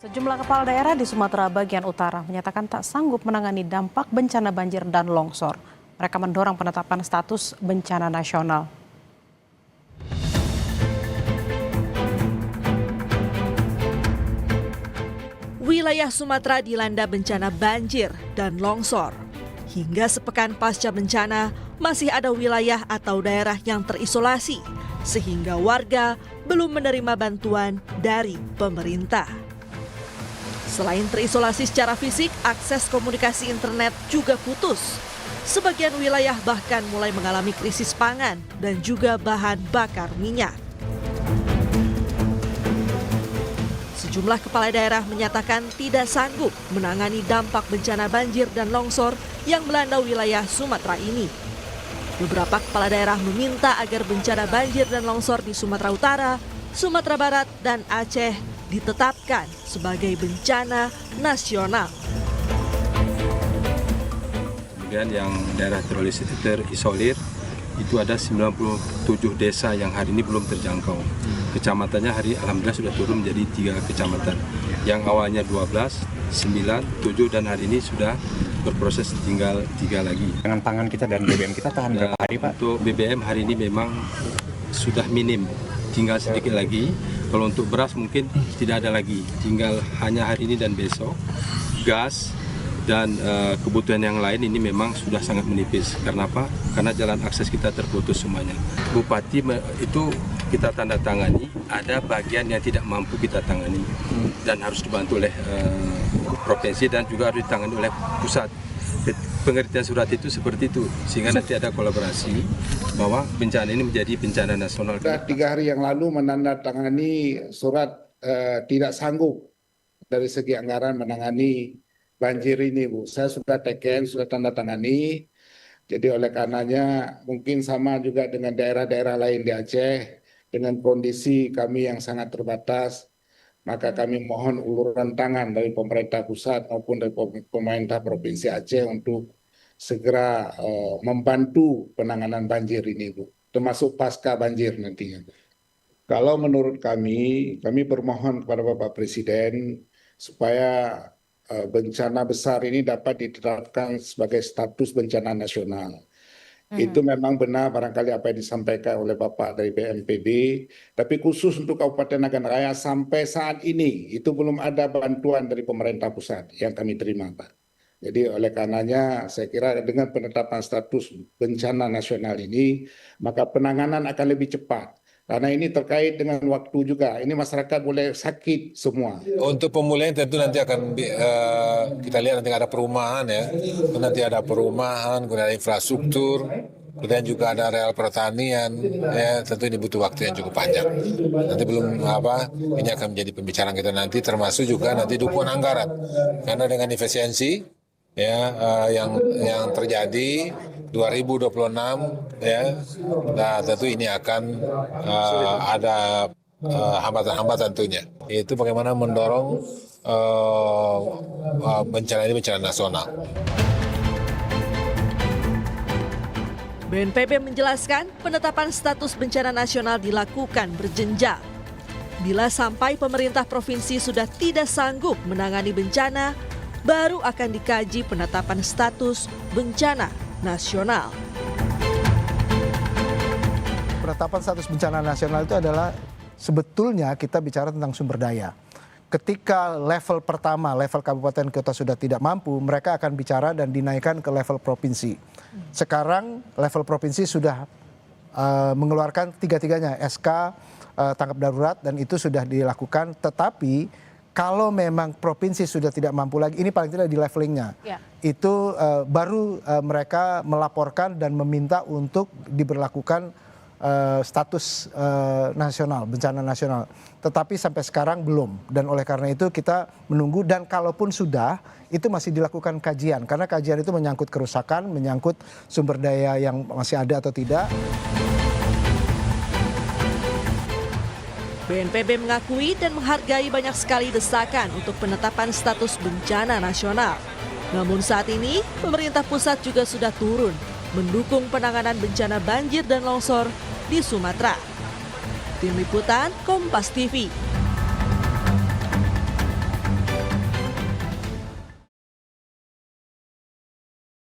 Sejumlah kepala daerah di Sumatera bagian utara menyatakan tak sanggup menangani dampak bencana banjir dan longsor. Mereka mendorong penetapan status bencana nasional. Wilayah Sumatera dilanda bencana banjir dan longsor. Hingga sepekan pasca bencana, masih ada wilayah atau daerah yang terisolasi, sehingga warga belum menerima bantuan dari pemerintah. Selain terisolasi secara fisik, akses komunikasi internet juga putus. Sebagian wilayah bahkan mulai mengalami krisis pangan dan juga bahan bakar minyak. Sejumlah kepala daerah menyatakan tidak sanggup menangani dampak bencana banjir dan longsor yang melanda wilayah Sumatera ini. Beberapa kepala daerah meminta agar bencana banjir dan longsor di Sumatera Utara, Sumatera Barat, dan Aceh ditetapkan sebagai bencana nasional. Kemudian yang daerah terisolir itu ada 97 desa yang hari ini belum terjangkau. Kecamatannya alhamdulillah sudah turun menjadi 3 kecamatan. Yang awalnya 12, 9, 7 dan hari ini sudah berproses tinggal 3 lagi. Dengan pangan kita dan BBM kita tahan berapa hari, Pak? Untuk BBM hari ini memang sudah minim, tinggal sedikit lagi. Kalau untuk beras mungkin tidak ada lagi, tinggal hanya hari ini dan besok. Gas dan kebutuhan yang lain ini memang sudah sangat menipis. Karena apa? Karena jalan akses kita terputus semuanya. Bupati itu kita tanda tangani, ada bagian yang tidak mampu kita tangani dan harus dibantu oleh provinsi dan juga harus ditangani oleh pusat. Pengertian surat itu seperti itu, sehingga nanti ada kolaborasi bahwa bencana ini menjadi bencana nasional. Sudah 3 hari yang lalu menandatangani surat tidak sanggup dari segi anggaran menangani banjir ini, Bu. Saya sudah teken, sudah tanda tangani. Jadi oleh karenanya mungkin sama juga dengan daerah-daerah lain di Aceh, dengan kondisi kami yang sangat terbatas, maka kami mohon uluran tangan dari pemerintah pusat maupun dari pemerintah Provinsi Aceh untuk segera membantu penanganan banjir ini, Bu, termasuk pasca banjir nantinya. Kalau menurut kami bermohon kepada Bapak Presiden supaya bencana besar ini dapat ditetapkan sebagai status bencana nasional. Itu memang benar barangkali apa yang disampaikan oleh Bapak dari BNPB, tapi khusus untuk Kabupaten Nagan Raya sampai saat ini itu belum ada bantuan dari pemerintah pusat yang kami terima, Pak. Jadi oleh karenanya saya kira dengan penetapan status bencana nasional ini, maka penanganan akan lebih cepat. Karena ini terkait dengan waktu juga. Ini masyarakat boleh sakit semua. Untuk pemulihan tentu nanti akan kita lihat nanti ada perumahan ya. Nanti ada perumahan, kemudian ada infrastruktur, kemudian juga ada areal pertanian. Ya, tentu ini butuh waktu yang cukup panjang. Nanti ini akan menjadi pembicaraan kita nanti, termasuk juga nanti dukungan anggaran. Karena dengan efisiensi yang terjadi 2026 ya, nah tentu ini akan ada hambatan-hambatan tentunya. Itu bagaimana mendorong bencana ini bencana nasional. BNPB menjelaskan penetapan status bencana nasional dilakukan berjenjang. Bila sampai pemerintah provinsi sudah tidak sanggup menangani bencana, baru akan dikaji penetapan status bencana nasional. Penetapan status bencana nasional itu adalah sebetulnya kita bicara tentang sumber daya. Ketika level pertama, level kabupaten kota sudah tidak mampu, mereka akan bicara dan dinaikkan ke level provinsi. Sekarang level provinsi sudah mengeluarkan tiga-tiganya SK tanggap darurat dan itu sudah dilakukan, tetapi kalau memang provinsi sudah tidak mampu lagi, ini paling tidak di levelingnya, itu baru mereka melaporkan dan meminta untuk diberlakukan status nasional, bencana nasional. Tetapi sampai sekarang belum, dan oleh karena itu kita menunggu, dan kalaupun sudah, itu masih dilakukan kajian, karena kajian itu menyangkut kerusakan, menyangkut sumber daya yang masih ada atau tidak. BNPB mengakui dan menghargai banyak sekali desakan untuk penetapan status bencana nasional. Namun saat ini, pemerintah pusat juga sudah turun mendukung penanganan bencana banjir dan longsor di Sumatera. Tim Liputan Kompas TV.